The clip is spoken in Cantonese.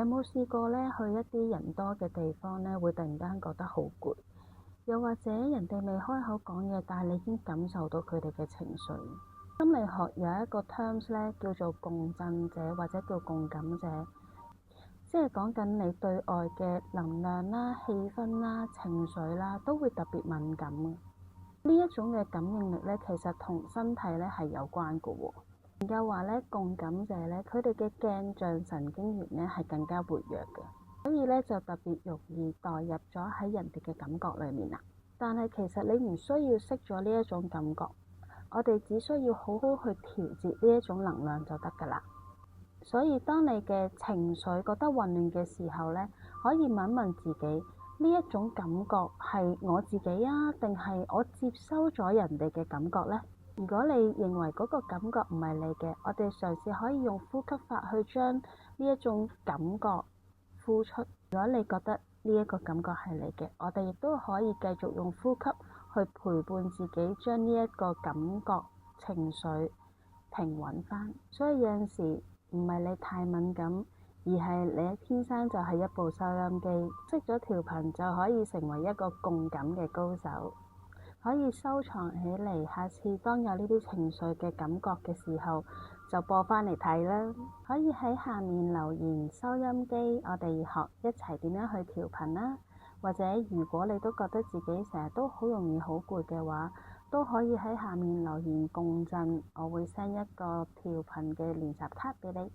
有冇試過呢？去一啲人多嘅地方呢，會突然間覺得好攰，又或者人哋未開口講嘢，但係你已經感受到佢哋嘅情緒。心理學有一個 terms 呢，叫做共振者或者叫共感者，即係講緊你對外嘅能量啦、氣氛啦、情緒啦，都會特別敏感嘅。呢一種嘅感應力呢，其實同身體呢係有關嘅喎。研究話呢，共感者呢，佢哋嘅鏡像神經元呢係更加活躍嘅，所以呢就特別容易代入咗喺人哋嘅感覺裏面啦。但係其實你唔需要識咗呢一種感覺，我哋只需要好好去調節呢一種能量就得㗎啦。所以當你嘅情緒覺得混亂嘅時候呢，可以問問自己，呢一種感覺係我自己啊，定係我接收咗人哋嘅感覺呢？如果你認為嗰個感覺唔係你嘅，我哋嘗試可以用呼吸法去將呢一種感覺呼出。如果你覺得呢一個感覺係你嘅，我哋亦都可以繼續用呼吸去陪伴自己，將呢一個感覺情緒平穩返。所以有陣時唔係你太敏感，而係你天生就係一部收音機，識咗調頻就可以成為一個共感嘅高手。可以收藏起嚟，下次當有呢啲情緒嘅感覺嘅時候，就播返嚟睇啦。可以喺下面留言收音機，我哋學一齊點樣去調頻啦。或者如果你都覺得自己成日都好容易好攰嘅話，都可以喺下面留言共振，我會 send 一個調頻嘅練習卡俾你。